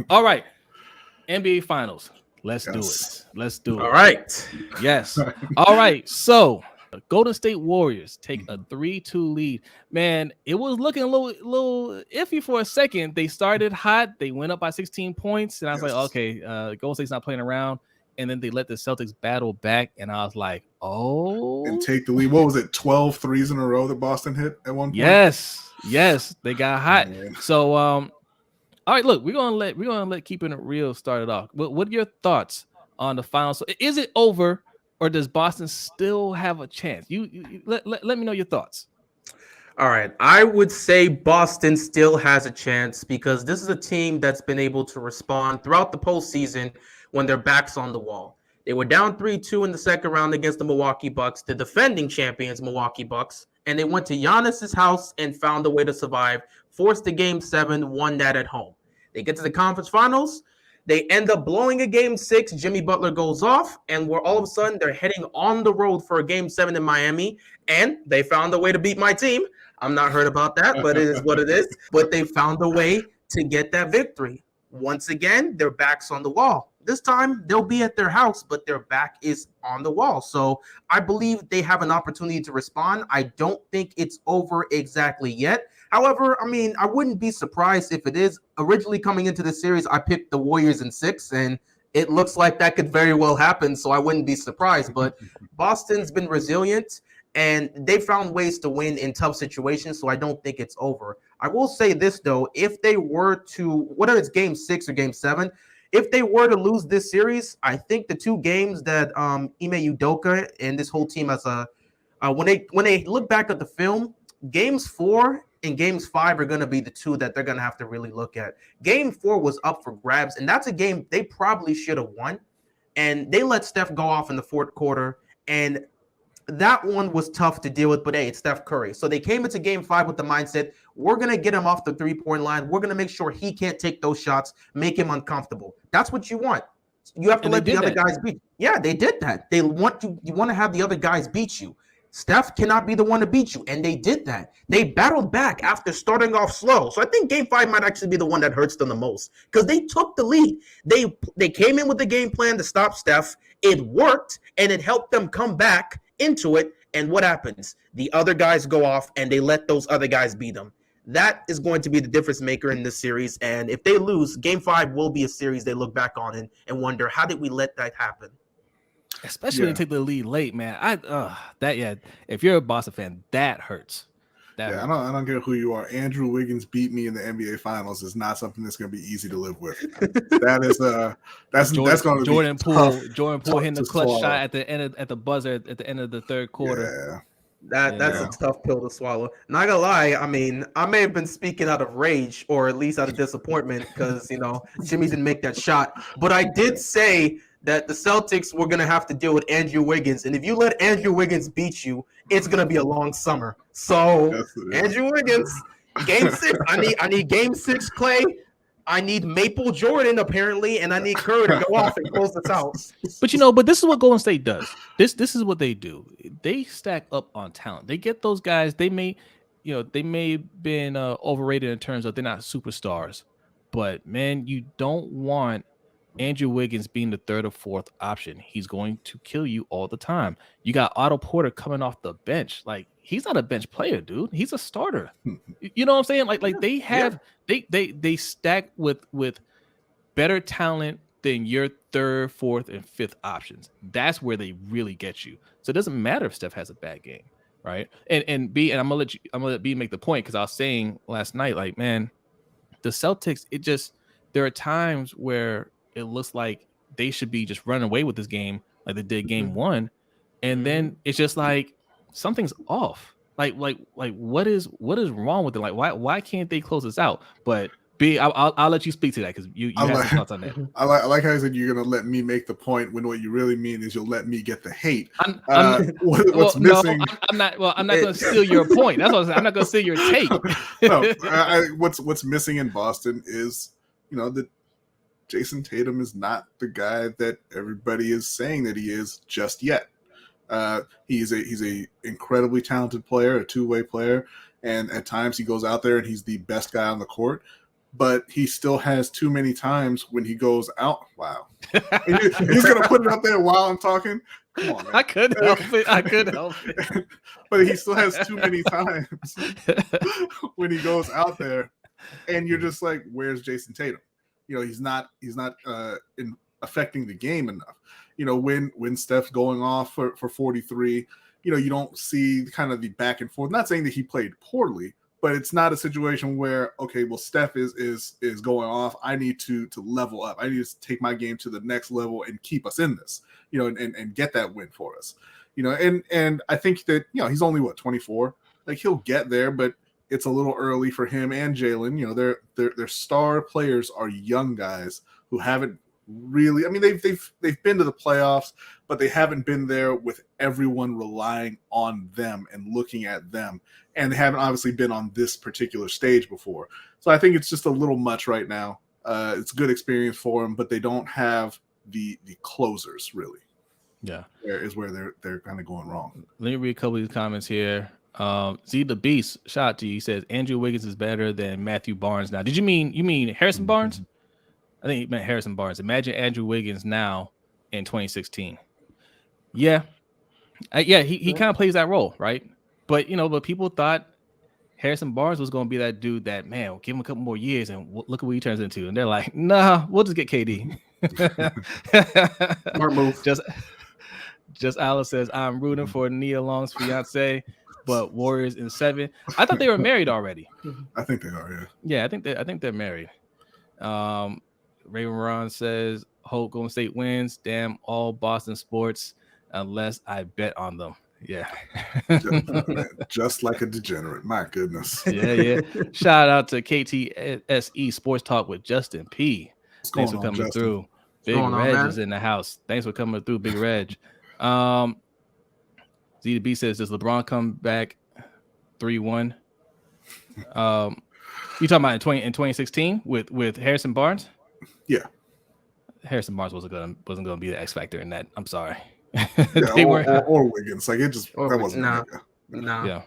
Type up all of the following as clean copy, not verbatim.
All right, NBA Finals. Let's do it. Yes. Let's do All it. right. Yes. All right. So Golden State Warriors take a 3-2 lead. Man, it was looking a little iffy for a second. They started hot. They went up by 16 points. And I was like, Yes. okay, Golden State's not playing around. And then they let the Celtics battle back. And I was like, And oh. take the lead. What was it? 12 threes in a row that Boston hit at one point? Yes. Yes. They got hot. Man. So all right, look, we're gonna let Keeping It Real start it off. What are your thoughts on the finals? So is it over, or does Boston still have a chance? You let me know your thoughts. All right. I would say Boston still has a chance because this is a team that's been able to respond throughout the postseason when their back's on the wall. They were down 3-2 in the second round against the Milwaukee Bucks, the defending champions Milwaukee Bucks, and they went to Giannis's house and found a way to survive, forced a game 7, won that at home. They get to the conference finals. They end up blowing a game 6. Jimmy Butler goes off, and we're all of a sudden they're heading on the road for a game 7 in Miami, and they found a way to beat my team. I'm not hurt about that, but it is what it is. But they found a way to get that victory. Once again, their back's on the wall. This time, they'll be at their house, but their back is on the wall. So I believe they have an opportunity to respond. I don't think it's over exactly yet. However, I mean, I wouldn't be surprised if it is. Originally coming into the series, I picked the Warriors in 6, and it looks like that could very well happen, so I wouldn't be surprised. But Boston's been resilient, and they found ways to win in tough situations, so I don't think it's over. I will say this, though. If they were to, whether it's game 6 or game 7, if they were to lose this series, I think the two games that Ime Udoka and this whole team as a when they look back at the film, games 4 and games 5 are going to be the two that they're going to have to really look at. Game 4 was up for grabs, and that's a game they probably should have won. And they let Steph go off in the fourth quarter, and that one was tough to deal with, but hey, it's Steph Curry. So they came into game 5 with the mindset, we're going to get him off the three-point line. We're going to make sure he can't take those shots, make him uncomfortable. That's what you want. You have to let the other guys beat you. Yeah, they did that. They want you want to have the other guys beat you. Steph cannot be the one to beat you, and they did that. They battled back after starting off slow. So I think game 5 might actually be the one that hurts them the most because they took the lead. They came in with the game plan to stop Steph. It worked, and it helped them come back into it. And what happens? The other guys go off, and they let those other guys beat them. That is going to be the difference maker in this series. And if they lose, game 5 will be a series they look back on and wonder, how did we let that happen? Especially when they take the lead late, man. If you're a Boston fan, that hurts. I don't care who you are. Andrew Wiggins beat me in the NBA Finals is not something that's going to be easy to live with. That is that's going to Jordan be Poole. tough, Jordan Poole hitting the clutch swallow. shot at the buzzer at the end of the third quarter. That's a tough pill to swallow. Not gonna lie, I mean, I may have been speaking out of rage or at least out of disappointment because Jimmy didn't make that shot. But I did say that the Celtics were gonna have to deal with Andrew Wiggins, and if you let Andrew Wiggins beat you, it's gonna be a long summer. So Andrew Wiggins, game 6. I need game 6, Clay. I need Maple Jordan apparently, and I need Curry to go off and close this out. But this is what Golden State does. This is what they do. They stack up on talent. They get those guys. They may have been overrated in terms of they're not superstars, but man, you don't want Andrew Wiggins being the third or fourth option. He's going to kill you all the time. You got Otto Porter coming off the bench. Like, he's not a bench player, dude. He's a starter. You know what I'm saying? Like they have they stack with better talent than your third, fourth, and fifth options. That's where they really get you. So it doesn't matter if Steph has a bad game, right? And B, and I'm gonna let B make the point because I was saying last night, like, man, the Celtics, there are times where it looks like they should be just running away with this game like they did game 1, and then it's just like something's off. Like what is wrong with it? Like why can't they close this out? But B, I'll let you speak to that because you have some thoughts on that. I like how you said you're gonna let me make the point when what you really mean is you'll let me get the hate. What's missing? No, I'm not. Well, I'm not gonna steal your point. That's what I'm saying. I'm not gonna steal your take. What's missing in Boston is that Jason Tatum is not the guy that everybody is saying that he is just yet. He's a incredibly talented player, a two-way player, and at times he goes out there and he's the best guy on the court. but he still has too many times when he goes out. Wow. He's going to put it up there while I'm talking. Come on, man. I couldn't help it. But he still has too many times when he goes out there, and you're just like, where's Jason Tatum? He's not affecting the game enough. When Steph's going off for 43, you don't see kind of the back and forth. Not saying that he played poorly, but it's not a situation where, okay, well, Steph is going off. I need to level up. I need to take my game to the next level and keep us in this, and get that win for us, and I think that, he's only 24, like he'll get there, but it's a little early for him and Jalen. Their star players are young guys who haven't really, I mean, they've been to the playoffs, but they haven't been there with everyone relying on them and looking at them, and they haven't obviously been on this particular stage before. So I think it's just a little much right now. It's a good experience for them, but they don't have the closers really. Yeah, is where they're kind of going wrong. Let me read a couple of these comments here. Z the Beast, shout out to you. He says Andrew Wiggins is better than Matthew Barnes now. Did you mean Harrison Barnes? I think he meant Harrison Barnes. Imagine Andrew Wiggins now in 2016. Yeah, he kind of plays that role, right? But people thought Harrison Barnes was going to be that dude that, man, we'll give him a couple more years and look at what he turns into. And they're like, nah, we'll just get KD. Smart move. Just Alice says, I'm rooting for Nia Long's fiance, but Warriors in 7. I thought they were married already. I think they are, yeah. Yeah, I think they're married. Raven Ron says, hope Golden State wins. Damn all Boston sports unless I bet on them. Yeah. Just like a degenerate. My goodness. Yeah. Shout out to KTSE Sports Talk with Justin P. Thanks for coming through. Big Reg is in the house. Thanks for coming through, Big Reg. ZDB says, does LeBron come back 3-1? You talking about in 2016 with Harrison Barnes? Yeah. Harrison Barnes wasn't gonna be the X factor in that. I'm sorry. Yeah, or Wiggins. Like that wasn't no.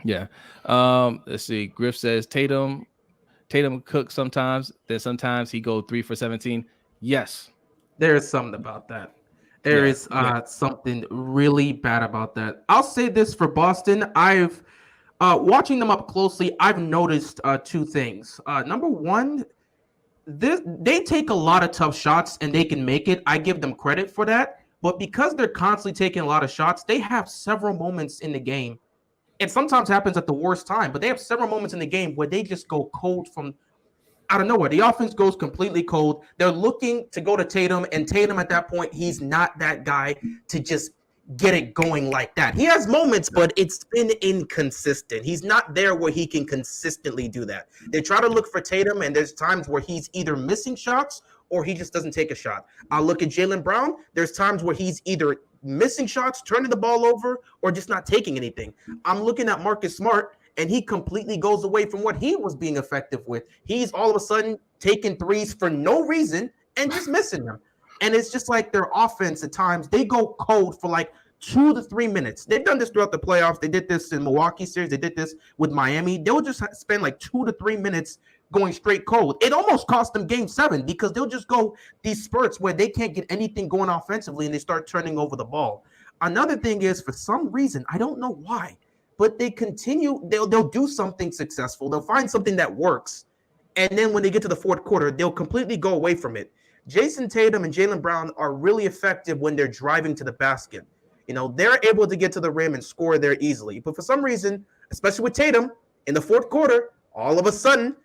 Yeah. Let's see. Griff says Tatum cooks sometimes, then sometimes he go 3 for 17. Yes. There's something about that. There is something really bad about that. I'll say this for Boston. I've watching them up closely, I've noticed 2 things. Number one, they take a lot of tough shots and they can make it. I give them credit for that. But because they're constantly taking a lot of shots, they have several moments in the game. It sometimes happens at the worst time, but they have several moments in the game where they just go cold from out of nowhere. The offense goes completely cold. They're looking to go to Tatum, and Tatum at that point, he's not that guy to just get it going like that. He has moments, but it's been inconsistent. He's not there where he can consistently do that. They try to look for Tatum, and there's times where he's either missing shots or he just doesn't take a shot. I'll look at Jaylen Brown. There's times where he's either missing shots, turning the ball over, or just not taking anything. I'm looking at Marcus Smart, and he completely goes away from what he was being effective with. He's all of a sudden taking threes for no reason and just missing them. And it's just like their offense at times, they go cold for like 2 to 3 minutes. They've done this throughout the playoffs. They did this in Milwaukee series. They did this with Miami. They'll just spend like 2 to 3 minutes going straight cold. It almost cost them game 7 because they'll just go these spurts where they can't get anything going offensively and they start turning over the ball. Another thing is, for some reason, I don't know why, but they continue, they'll do something successful. They'll find something that works. And then when they get to the fourth quarter, they'll completely go away from it. Jason Tatum and Jaylen Brown are really effective when they're driving to the basket. You know, they're able to get to the rim and score there easily. But for some reason, especially with Tatum, in the fourth quarter, all of a sudden,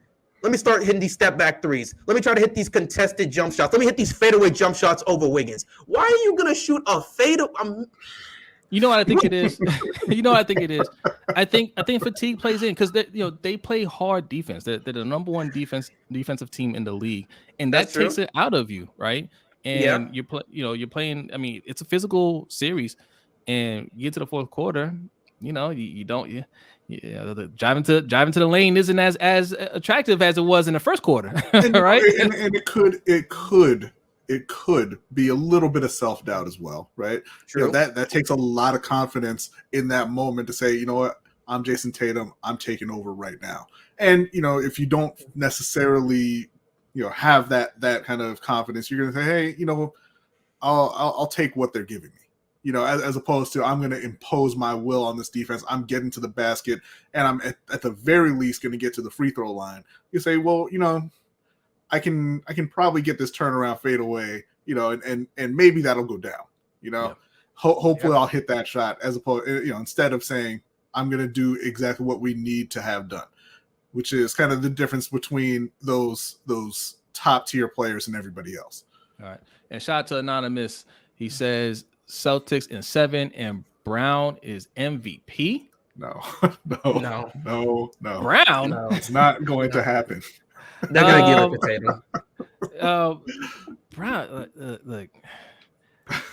let me start hitting these step back threes. Let me try to hit these contested jump shots. Let me hit these fadeaway jump shots over Wiggins. Why are you going to shoot a fade? You know what I think it is? I think fatigue plays in because they play hard defense. They're the number 1 defensive team in the league, and that takes it out of you, right? And you're playing. I mean, it's a physical series, and you get to the fourth quarter. The driving to the lane isn't as attractive as it was in the first quarter, right? And it could be a little bit of self-doubt as well, right? True. That takes a lot of confidence in that moment to say, you know what, I'm Jason Tatum, I'm taking over right now. And if you don't necessarily have that kind of confidence, you're going to say, hey, I'll take what they're giving me, as opposed to I'm going to impose my will on this defense. I'm getting to the basket, and I'm at the very least going to get to the free throw line. You say, well, I can probably get this turnaround fade away, and maybe that'll go down, Yeah. Hopefully I'll hit that shot, as opposed, instead of saying I'm going to do exactly what we need to have done, which is kind of the difference between those top tier players and everybody else. All right. And shout out to Anonymous. He says Celtics in 7 and Brown is MVP. No. Brown? No. It's not going to happen. They're gonna give it to Tatum. Brown, look.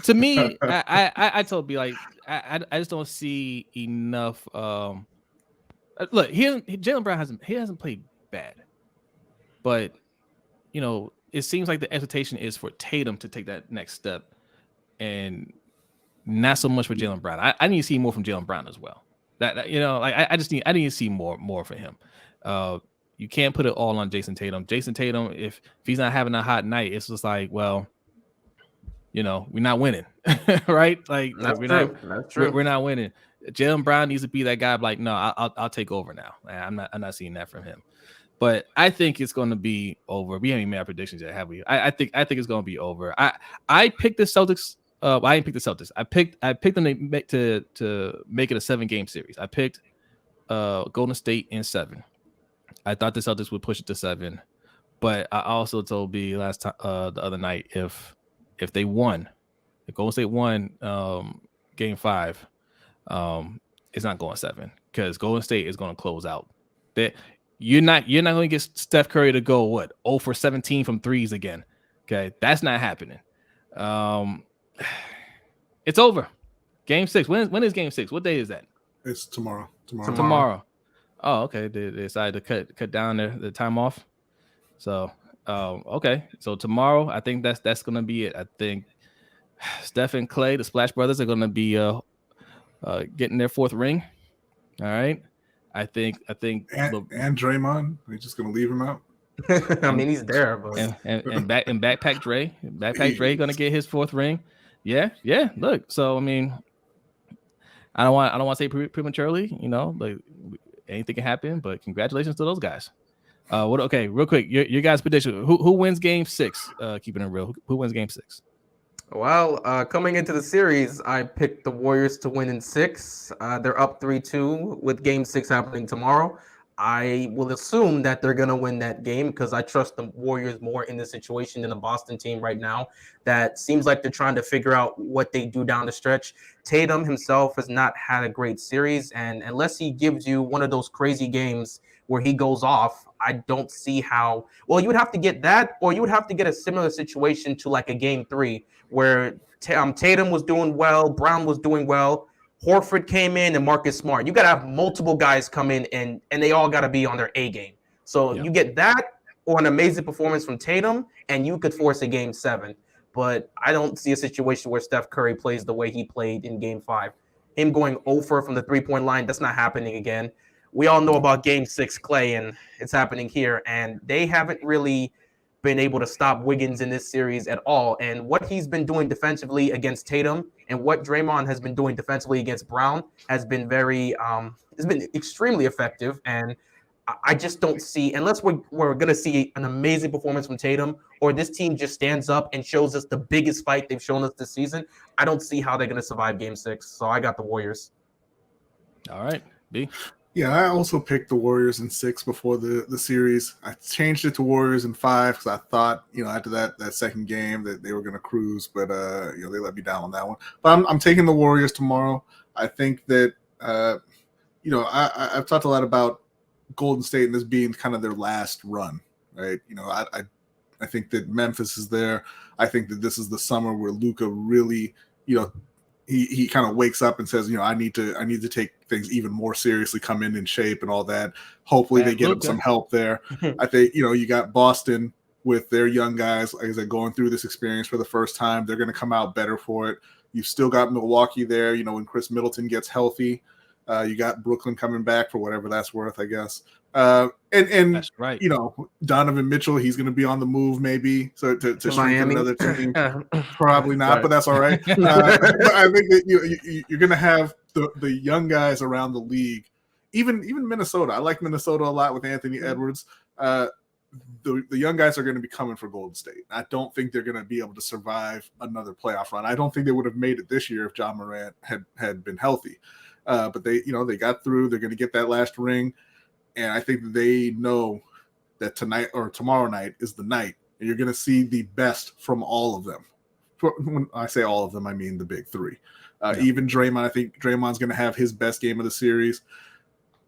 To me, I told B, like I just don't see enough. Look, Jaylen Brown hasn't played bad, but it seems like the expectation is for Tatum to take that next step, and not so much for Jaylen Brown. I need to see more from Jaylen Brown as well. I need to see more for him. You can't put it all on Jason Tatum. Jason Tatum, if he's not having a hot night, it's just like, well, we're not winning, right? Like That's true. We're true. not winning. Jaylen Brown needs to be that guy. Like, no, I'll take over now. I'm not seeing that from him. But I think it's going to be over. We haven't even made our predictions yet, have we? I think it's going to be over. I picked the Celtics. I didn't pick the Celtics. I picked them to make it a 7-game series. I picked Golden State in 7. I thought the Celtics would push it to 7, but I also told B the other night if they won, if Golden State won Game 5, it's not going 7 because Golden State is going to close out. You're not going to get Steph Curry to go 0 for 17 from threes again. Okay, that's not happening. It's over. Game 6. When is Game 6? What day is that? It's tomorrow. Oh, okay. They decided to cut down the time off. So, okay. So tomorrow, I think that's gonna be it. I think Steph and Clay, the Splash Brothers, are gonna be getting their 4th ring. All right. I think and Draymond, we're just gonna leave him out. I mean, he's there, but and Backpack Dre gonna get his 4th ring. Yeah. Look, so I mean, I don't want to say prematurely, like anything can happen, but congratulations to those guys. Okay, real quick, your guys' prediction: who wins Game 6? Keeping it real, who wins Game 6? Well, coming into the series, I picked the Warriors to win in 6. They're up 3-2 with Game 6 happening tomorrow. I will assume that they're going to win that game because I trust the Warriors more in this situation than the Boston team right now. That seems like they're trying to figure out what they do down the stretch. Tatum himself has not had a great series, and unless he gives you one of those crazy games where he goes off, I don't see how. Well, you would have to get that, or you would have to get a similar situation to like a Game 3 where Tatum was doing well, Brown was doing well, Horford came in, and Marcus Smart. You got to have multiple guys come in, and they all got to be on their A game. So you get that or an amazing performance from Tatum, and you could force a Game 7. But I don't see a situation where Steph Curry plays the way he played in Game 5. Him going 0 from the three-point line, that's not happening again. We all know about Game 6 Clay, and it's happening here. And they haven't really been able to stop Wiggins in this series at all. And what he's been doing defensively against Tatum and what Draymond has been doing defensively against Brown has been has been extremely effective. And I just don't see, unless we're going to see an amazing performance from Tatum or this team just stands up and shows us the biggest fight they've shown us this season, I don't see how they're going to survive Game 6. So I got the Warriors. All right, B. Yeah, I also picked the Warriors in 6 before the series. I changed it to Warriors in 5 because I thought, after that second game that they were going to cruise, but they let me down on that one. But I'm taking the Warriors tomorrow. I think that I've talked a lot about Golden State and this being kind of their last run, right? I think that Memphis is there. I think that this is the summer where Luka really, he kind of wakes up and says, I need to take things even more seriously, come in shape and all that. Hopefully they get him some help there. I think, you got Boston with their young guys, like I said, going through this experience for the first time. They're going to come out better for it. You've still got Milwaukee there, when Chris Middleton gets healthy. You got Brooklyn coming back for whatever that's worth, I guess. And That's right. Donovan Mitchell, he's going to be on the move maybe, so to strengthen Miami. another team. Probably not, but that's all right. But I think that you're going to have the young guys around the league, even Minnesota. I like Minnesota a lot with Anthony Edwards. The young guys are going to be coming for Golden State. I don't think they're going to be able to survive another playoff run. I don't think they would have made it this year if John Morant had been healthy. But they got through. They're going to get that last ring, and I think they know that tonight or tomorrow night is the night, and you're going to see the best from all of them. When I say all of them, I mean the big three. Even Draymond. I think Draymond's going to have his best game of the series.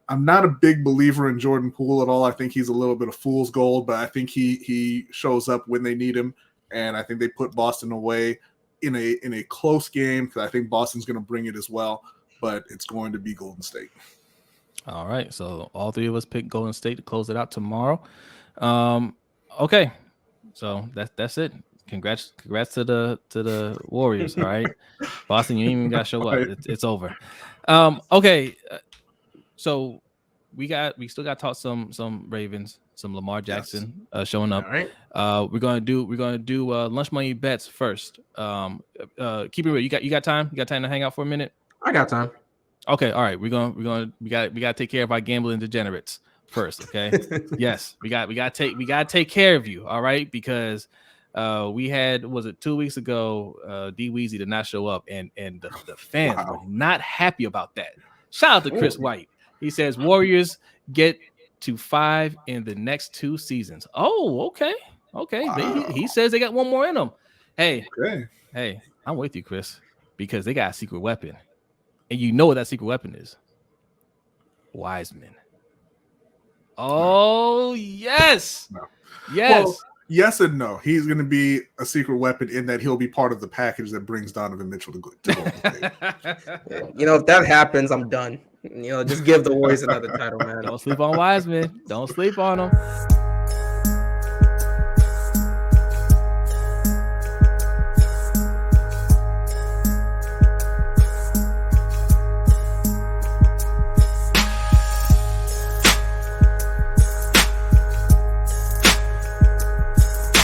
I'm not a big believer in Jordan Poole at all. I think he's a little bit of fool's gold, but I think he shows up when they need him, and I think they put Boston away in a close game because I think Boston's going to bring it as well, but it's going to be Golden State. All right, so all three of us pick Golden State to close it out tomorrow. Okay, so that's it. Congrats to the Warriors. All right, Boston, you ain't even got to show up. It's over. Okay. So we still got to talk some Ravens, some Lamar Jackson showing up. All right. We're gonna do lunch money bets first. Keep it real. You got time? You got time to hang out for a minute? I got time. Okay. All right. We got to take care of our gambling degenerates first. Okay. Yes. We got to take care of you. All right. Because we had, was it 2 weeks ago? D Weezy did not show up, and the fans were not happy about that. Shout out to Chris White. He says Warriors get to 5 in the next 2 seasons. Oh, okay. Wow. He says they got one more in them. Hey, I'm with you, Chris, because they got a secret weapon. And you know what that secret weapon is? Wiseman. Oh, yes. No. Yes. Well, yes and no. He's going to be a secret weapon in that he'll be part of the package that brings Donovan Mitchell to Golden State. If that happens, I'm done. Just give the Warriors another title, man. Don't sleep on Wiseman. Don't sleep on him.